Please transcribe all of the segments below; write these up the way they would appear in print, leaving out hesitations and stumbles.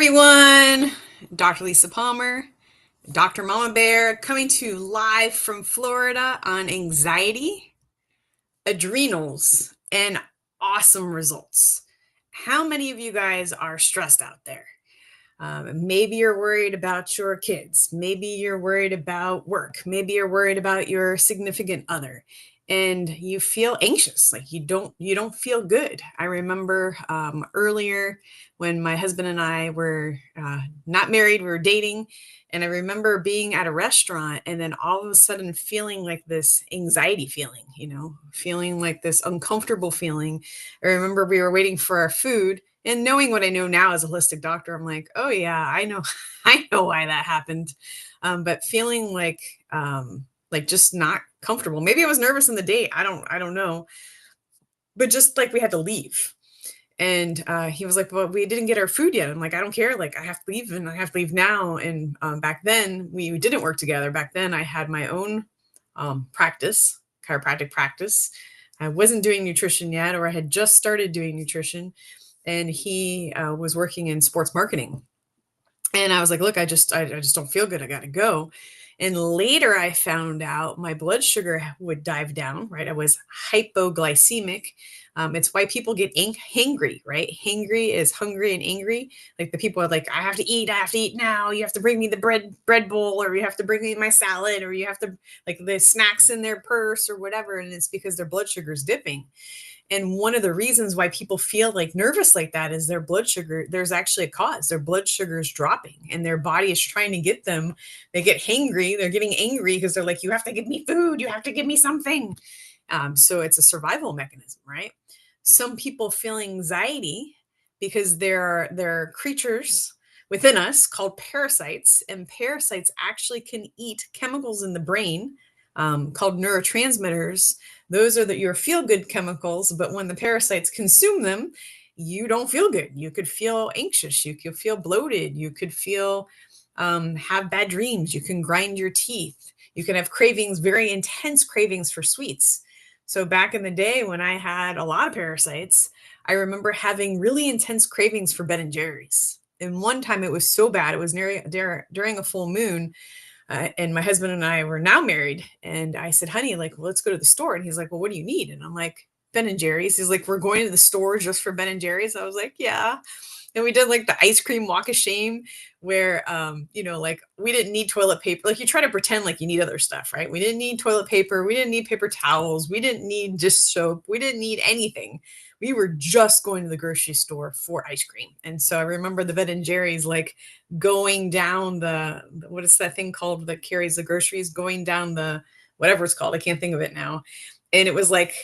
everyone, Dr. Lisa Palmer, Dr. Mama Bear, coming to you live from Florida on anxiety, adrenals, and awesome results. How many of you guys are stressed out there? Maybe you're worried about your kids. Maybe you're worried about work. Maybe you're worried about your significant other, and you feel anxious. Like you don't feel good. I remember earlier when my husband and I were not married, we were dating, and I remember being at a restaurant and then all of a sudden feeling like this anxiety feeling. Feeling like this uncomfortable feeling. I remember we were waiting for our food and knowing what I know now as a holistic doctor, I'm like, oh yeah, I know, I know why that happened. But feeling like just not comfortable. Maybe I was nervous in the date. I don't know. But just like we had to leave. And he was like, well, we didn't get our food yet. I'm like, I don't care. Like I have to leave and I have to leave now. And back then we didn't work together. Back then I had my own practice, chiropractic practice. I wasn't doing nutrition yet, or I had just started doing nutrition, and he was working in sports marketing. And I was like, look, I just don't feel good. I got to go. And later I found out my blood sugar would dive down, right? I was hypoglycemic. It's why people get hangry, right? Hangry is hungry and angry. Like the people are like, I have to eat now. You have to bring me the bread bowl, or you have to bring me my salad, or you have to like the snacks in their purse or whatever. And it's because their blood sugar is dipping. And one of the reasons why people feel like nervous like that is their blood sugar. There's actually a cause. Their blood sugar is dropping and their body is trying to get them. They get hangry. They're getting angry because they're like, you have to give me food. You have to give me something. So it's a survival mechanism, right? Some people feel anxiety because there are creatures within us called parasites, and parasites actually can eat chemicals in the brain called neurotransmitters. Those are your feel good chemicals, but when the parasites consume them, you don't feel good. You could feel anxious. You could feel bloated. You could feel have bad dreams. You can grind your teeth. You can have cravings, very intense cravings for sweets. So back in the day when I had a lot of parasites, I remember having really intense cravings for Ben and Jerry's. And one time it was so bad, it was during a full moon. And my husband and I were now married. And I said, honey, like, well, let's go to the store. And he's like, well, what do you need? And I'm like, Ben and Jerry's. He's like, we're going to the store just for Ben and Jerry's. I was like, yeah. And we did like the ice cream walk of shame where, like we didn't need toilet paper. Like you try to pretend like you need other stuff, right? We didn't need toilet paper. We didn't need paper towels. We didn't need just soap. We didn't need anything. We were just going to the grocery store for ice cream. And so I remember the Ben and Jerry's like going down what is that thing called that carries the groceries, going down the, whatever it's called. I can't think of it now. And it was like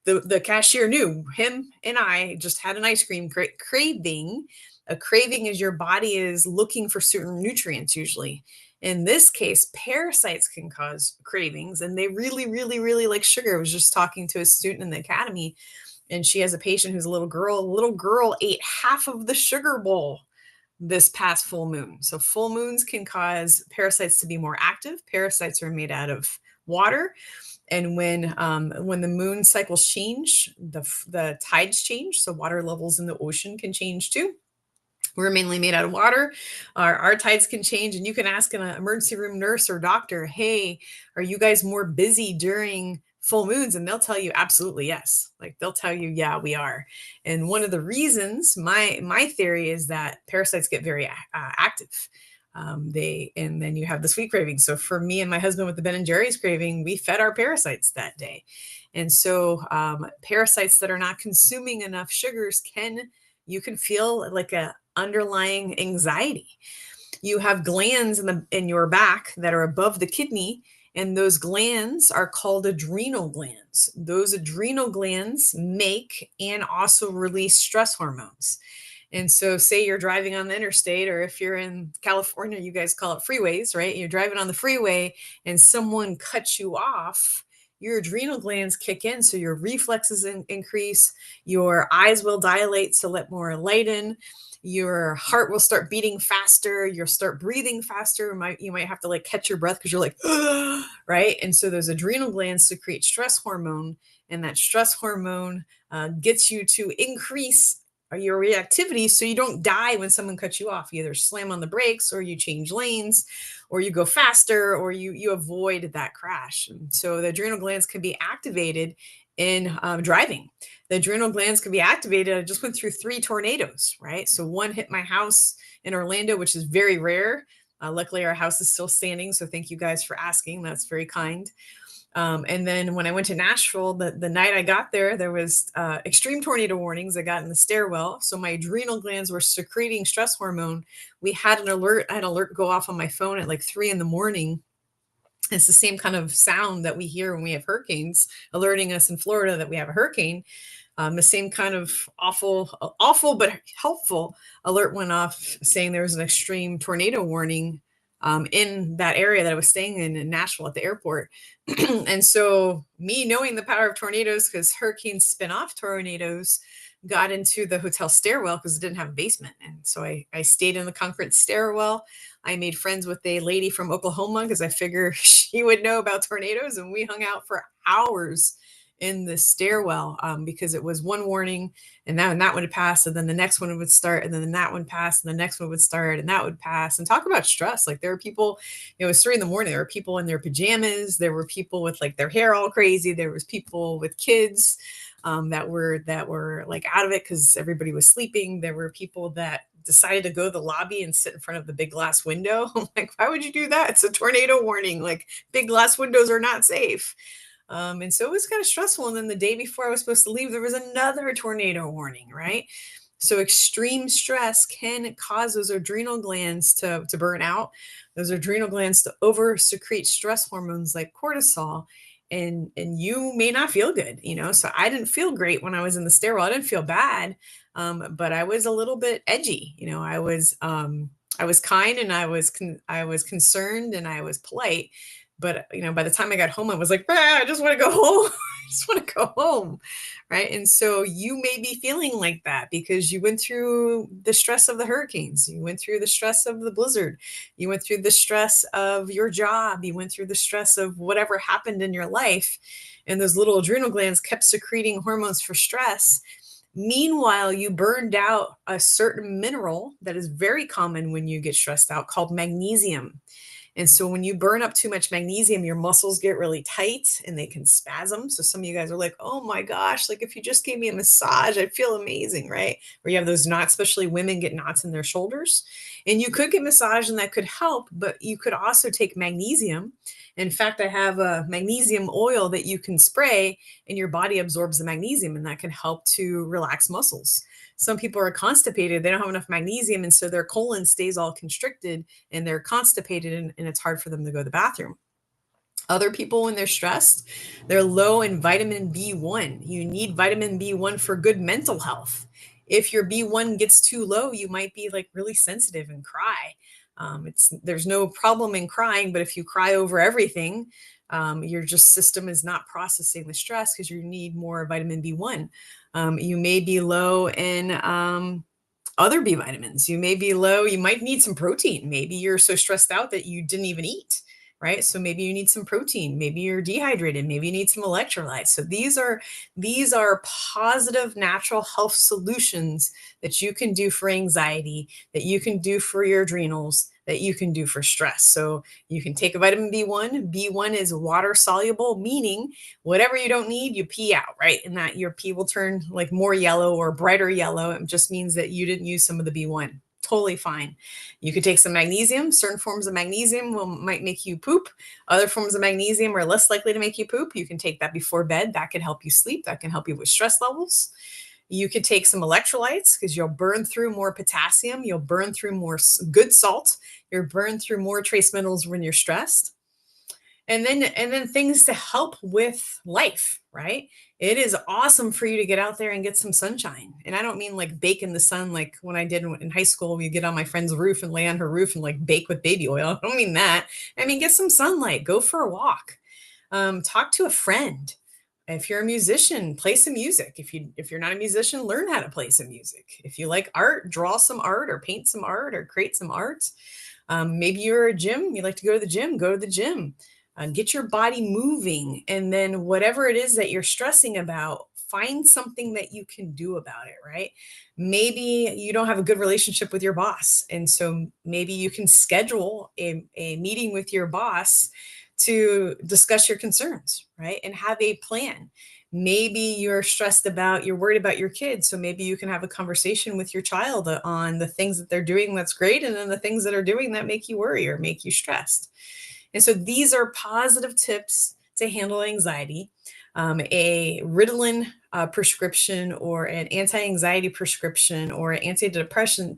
the cashier knew him and I just had an ice cream craving. A craving is your body is looking for certain nutrients usually. In this case, parasites can cause cravings, and they really, really, really like sugar. I was just talking to a student in the academy, and she has a patient who's a little girl. A little girl ate half of the sugar bowl this past full moon. So full moons can cause parasites to be more active. Parasites are made out of water. And when the moon cycles change, the tides change. So water levels in the ocean can change too. We're mainly made out of water. Our tides can change, and you can ask an emergency room nurse or doctor, hey, are you guys more busy during full moons? And they'll tell you absolutely yes. Like they'll tell you, yeah, we are. And one of the reasons, my theory is that parasites get very active. And then you have the sweet craving. So for me and my husband with the Ben and Jerry's craving, we fed our parasites that day. And so parasites that are not consuming enough sugars you can feel like a underlying anxiety. You have glands in your back that are above the kidney, and those glands are called adrenal glands. Those adrenal glands make and also release stress hormones. And so say you're driving on the interstate, or if you're in California, you guys call it freeways, right? You're driving on the freeway and someone cuts you off, your adrenal glands kick in. So your reflexes increase, your eyes will dilate to let more light in, your heart will start beating faster, you'll start breathing faster. You might have to like catch your breath because you're like, right? And so those adrenal glands secrete stress hormone, and that stress hormone gets you to increase your reactivity so you don't die when someone cuts you off. You either slam on the brakes or you change lanes or you go faster or you avoid that crash. And so the adrenal glands can be activated in driving. The adrenal glands can be activated. I just went through 3 tornadoes, right? So one hit my house in Orlando, which is very rare. Luckily, our house is still standing. So thank you guys for asking. That's very kind. And then when I went to Nashville, the night I got there, there was extreme tornado warnings. I got in the stairwell. So my adrenal glands were secreting stress hormone. We had an alert. I had an alert go off on my phone at like 3 in the morning. It's the same kind of sound that we hear when we have hurricanes, alerting us in Florida that we have a hurricane. The same kind of awful but helpful alert went off saying there was an extreme tornado warning in that area that I was staying in Nashville at the airport. And so me knowing the power of tornadoes, because hurricanes spin off tornadoes, got into the hotel stairwell because it didn't have a basement. And so I stayed in the concrete stairwell. I made friends with a lady from Oklahoma because I figure she would know about tornadoes. And we hung out for hours in the stairwell because it was one warning and that would pass. And then the next one would start. And then that one passed. And the next one would start and that would pass. And talk about stress. Like there were people, it was 3 in the morning. There were people in their pajamas. There were people with like their hair all crazy. There was people with kids that were like out of it because everybody was sleeping. There were people that decided to go to the lobby and sit in front of the big glass window. I'm like, why would you do that? It's a tornado warning. Like big glass windows are not safe. And so it was kind of stressful. And then the day before I was supposed to leave, there was another tornado warning, right? So extreme stress can cause those adrenal glands to burn out, those adrenal glands to over secrete stress hormones like cortisol. And you may not feel good, So I didn't feel great when I was in the stairwell. I didn't feel bad, but I was a little bit edgy. I was kind and I was concerned and I was polite. But by the time I got home, I was like, I just want to go home. I just want to go home, right? And so you may be feeling like that because you went through the stress of the hurricanes. You went through the stress of the blizzard. You went through the stress of your job. You went through the stress of whatever happened in your life. And those little adrenal glands kept secreting hormones for stress. Meanwhile, you burned out a certain mineral that is very common when you get stressed out called magnesium. And so when you burn up too much magnesium, your muscles get really tight and they can spasm. So some of you guys are like, oh my gosh, like if you just gave me a massage, I'd feel amazing, right? Where you have those knots, especially women get knots in their shoulders. And you could get massage and that could help, but you could also take magnesium. In fact, I have a magnesium oil that you can spray and your body absorbs the magnesium and that can help to relax muscles. Some people are constipated. They don't have enough magnesium. And so their colon stays all constricted and they're constipated and it's hard for them to go to the bathroom. Other people, when they're stressed, they're low in vitamin B1. You need vitamin B1 for good mental health. If your B1 gets too low, you might be like really sensitive and cry. There's no problem in crying, but if you cry over everything, your just system is not processing the stress because you need more vitamin B1. You may be low in other B vitamins. You may be low. You might need some protein. Maybe you're so stressed out that you didn't even eat, right? So maybe you need some protein. Maybe you're dehydrated. Maybe you need some electrolytes. So these are positive natural health solutions that you can do for anxiety, that you can do for your adrenals, that you can do for stress. So you can take a vitamin B1. B1 is water soluble, meaning whatever you don't need, you pee out, right? And that your pee will turn like more yellow or brighter yellow. It just means that you didn't use some of the B1. Totally fine. You could take some magnesium. Certain forms of magnesium might make you poop. Other forms of magnesium are less likely to make you poop. You can take that before bed. That can help you sleep. That can help you with stress levels. You could take some electrolytes because you'll burn through more potassium. You'll burn through more good salt. You'll burn through more trace minerals when you're stressed. And then things to help with life, right? It is awesome for you to get out there and get some sunshine. And I don't mean like bake in the sun like when I did in high school. We get on my friend's roof and lay on her roof and like bake with baby oil. I don't mean that. I mean, get some sunlight. Go for a walk. Talk to a friend. If you're a musician, play some music. If you're not a musician, learn how to play some music. If you like art, draw some art or paint some art or create some art. Maybe you're a gym. You like to go to the gym. Go to the gym. Get your body moving. And then whatever it is that you're stressing about, find something that you can do about it, right? Maybe you don't have a good relationship with your boss. And so maybe you can schedule a meeting with your boss to discuss your concerns, right? And have a plan. Maybe you're worried about your kids. So maybe you can have a conversation with your child on the things that they're doing that's great, and then the things that are doing that make you worry or make you stressed. And so these are positive tips to handle anxiety. A Ritalin prescription or an anti anxiety prescription or an antidepressant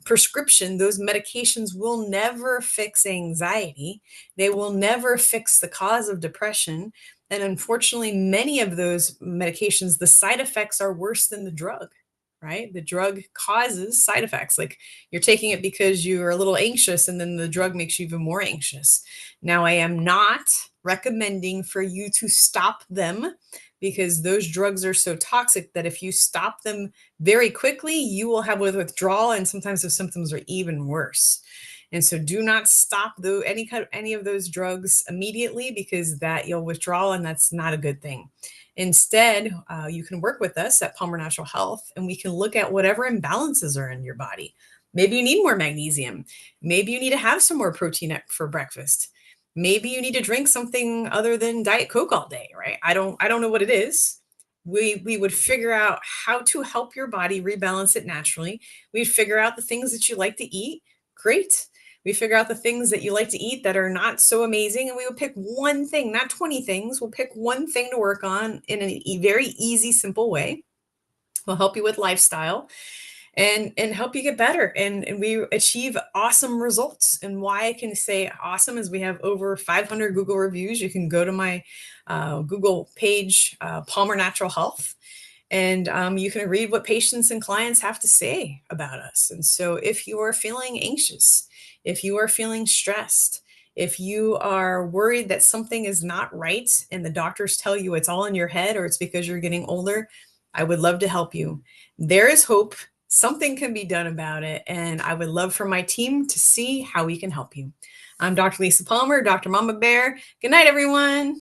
prescription, those medications will never fix anxiety. They will never fix the cause of depression. And unfortunately, many of those medications, the side effects are worse than the drug, right? The drug causes side effects. Like you're taking it because you are a little anxious, and then the drug makes you even more anxious. Now, I am not recommending for you to stop them, because those drugs are so toxic that if you stop them very quickly, you will have withdrawal, and sometimes the symptoms are even worse. And so do not stop any of those drugs immediately, because that you'll withdraw, and that's not a good thing. Instead, you can work with us at Palmer Natural Health, and we can look at whatever imbalances are in your body. Maybe you need more magnesium. Maybe you need to have some more protein for breakfast. Maybe you need to drink something other than Diet Coke all day, right? I don't know what it is. We would figure out how to help your body rebalance it naturally. We'd figure out the things that you like to eat. Great. We figure out the things that you like to eat that are not so amazing, and we would pick one thing, not 20 things. We'll pick one thing to work on in a very easy, simple way. We'll help you with lifestyle and help you get better. And we achieve awesome results. And why I can say awesome is we have over 500 Google reviews. You can go to my Google page, Palmer Natural Health, and you can read what patients and clients have to say about us. And so if you are feeling anxious, if you are feeling stressed, if you are worried that something is not right and the doctors tell you it's all in your head or it's because you're getting older, I would love to help you. There is hope. Something can be done about it. And I would love for my team to see how we can help you. I'm Dr. Lisa Palmer, Dr. Mama Bear. Good night, everyone.